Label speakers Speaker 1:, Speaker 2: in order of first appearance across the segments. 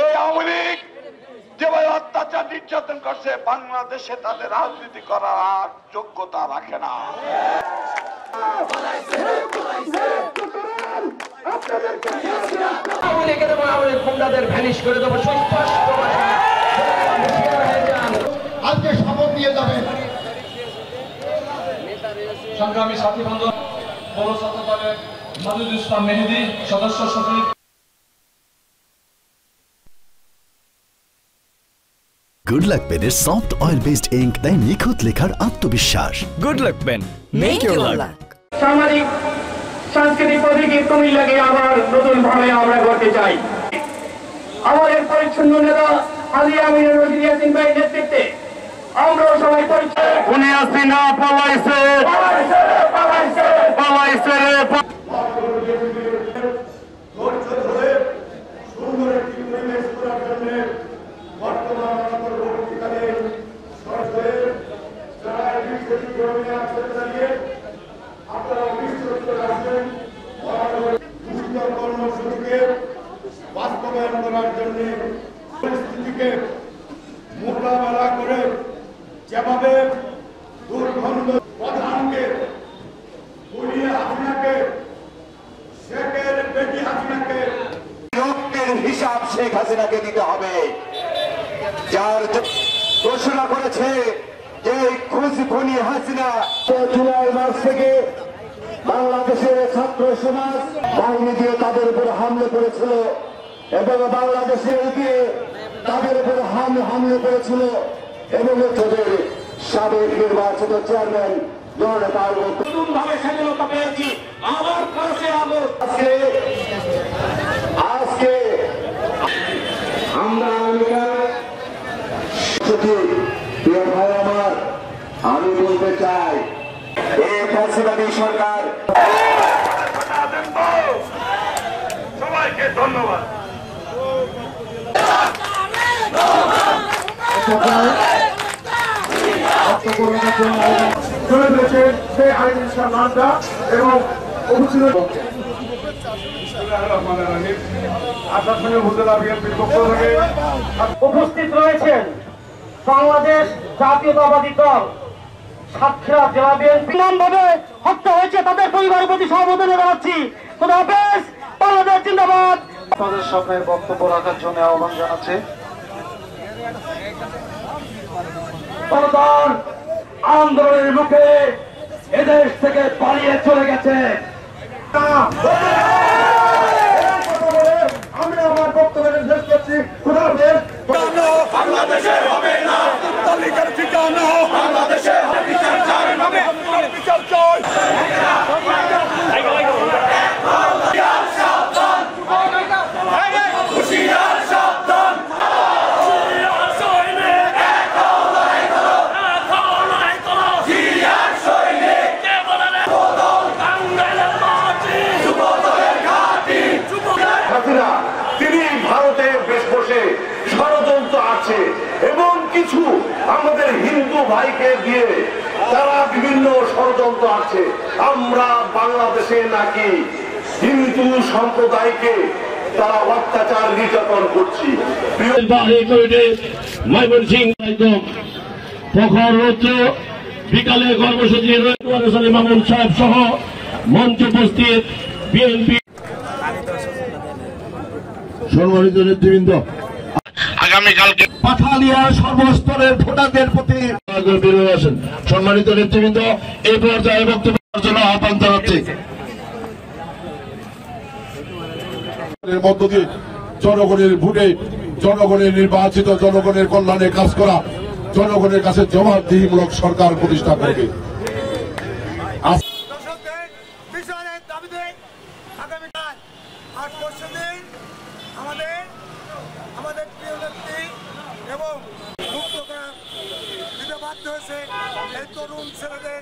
Speaker 1: এই আওয়ামী লীগ যেভাবে অত্যাচার নির্যাতন করছে, বাংলাদেশে তাদের রাজনীতি করার আর যোগ্যতা রাখে না।
Speaker 2: আওয়ামী লীগের এবং আওয়ামী লীগ গুন্ডাদের ভ্যানিশ করে দেবো।
Speaker 3: আজকে শপথ নিয়ে যাবেন
Speaker 4: সংগ্রামী সাথী বন্ধু পৌর ছাত্র দলের মাজুদুল ইসলাম মেহেদী, সদস্য সচিব।
Speaker 5: গুড লাক পেনের সফট অয়েল বেসড ইঙ্ক তাই নিখুঁত লেখার আত্মবিশ্বাস। Good luck pen, make your luck.
Speaker 2: সামাজিক সাংস্কৃতিক প্রতীকী কুমিল্লাকে আবার নতুন ভাবে আমরা করতে চাই। আমাদের পরিচ্ছন্ন নেতা আলী আমিনুর রশিদ ইয়াসিন ভাইয়ের নেতৃত্বে আমরাও সবাই পরিচ্ছন্ন।
Speaker 1: উনি আসি না পালাইছে পালাইছে রে।
Speaker 3: কর্মসূচিকে বাস্তবায়ন করার জন্য পরিস্থিতিকে মোকাবেলা করে যেভাবে দুর্গন্ধ প্রধানকে পুড়িয়ে হাসিনাকে শেখের বেটি হাসিনাকে
Speaker 1: রক্তের হিসাব শেখ হাসিনাকে দিতে হবে, যার ঘোষণা করেছে যে খুনি হাসিনা।
Speaker 3: জুলাই মাস থেকে বাংলাদেশের ছাত্র সমাজ বাহিনী দিয়ে তাদের উপর হামলে করেছিল এবং বাংলাদেশের দিয়ে তাদের উপর হামলে করেছিল এবং তাদের সাবেক নির্বাচিত চেয়ারম্যান নতুন ভাবে স্বাধীনতা পেয়েছি। আমার কাছে আজকে আমরা প্রিয় ভাই আমার, আমি বলতে চাই এই ফ্যাসিবাদী সরকার।
Speaker 1: সবাইকে ধন্যবাদ।
Speaker 3: সেই আইন মানটা এবং
Speaker 2: উপস্থিত রয়েছেন বাংলাদেশ জাতীয়তাবাদী দল সাতক্ষীরা জেলা বিএনপি ভাবে হত্যা হয়েছে, তাদের পরিবারের প্রতি সমবেদনা জানাচ্ছি। খোদা হাফেজ, বাংলাদেশ জিন্দাবাদ।
Speaker 4: আপনাদের সামনে বক্তব্য রাখার জন্য আহ্বান জানাচ্ছি
Speaker 2: আন্দোলনের মুখে এদেশ থেকে পালিয়ে চলে গেছে।
Speaker 3: আমি আমার বক্তব্য শেষ করছি। খোদা হাফেজ।
Speaker 1: বাংলাদেশে হবে না তালিকার ঠিকানা, বাংলাদেশে বিচার চাই হবে বিচার চাই। তিনি ভারতে বেশ বসে ষড়যন্ত্র আছে এবং কিছু আমাদের হিন্দু ভাইকে দিয়ে তারা বিভিন্ন ষড়যন্ত্র আছে। আমরা বাংলাদেশে নাকি হিন্দু সম্প্রদায়কে তারা অত্যাচার নির্যাতন করছি।
Speaker 6: প্রখর রৌদ্র বিকালে কর্মসূচি মামুন সাহেব সহ মঞ্চে উপস্থিত বিএনপি সম্মানিত নেতৃবৃন্দ,
Speaker 1: আগামীকালকে
Speaker 6: পাঠালিয়ার সর্বস্তরের ভোটারদের প্রতি বেরোয় আসেন। সম্মানিত নেতৃবৃন্দ, এই পর্যায়ে বক্তব্য জন্য আহ্বান জানাচ্ছি।
Speaker 3: মধ্য দিয়ে জনগণের ভোটে জনগণের নির্বাচিত জনগণের কল্যাণে কাজ করা, জনগণের কাছে জবাবদিহিমূলক সরকার প্রতিষ্ঠা করবে।
Speaker 7: আমাদের প্রিয় নেত্রী এবং মুক্ত করা দিতে বাধ্য হয়েছে এই তরুণ ছেলেদের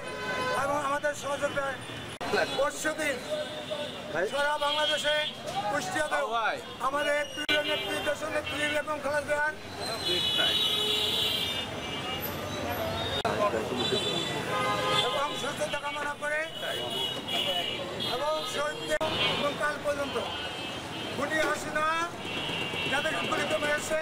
Speaker 7: এবং আমাদের সহযোগিতায় পরশুদিন সারা বাংলাদেশে কুষ্টিয়াতে আমাদের প্রিয় নেত্রী দেশ নেত্রী এবং খালেদা এবং সুস্থতা কামনা করে গুলিতে মেরেছে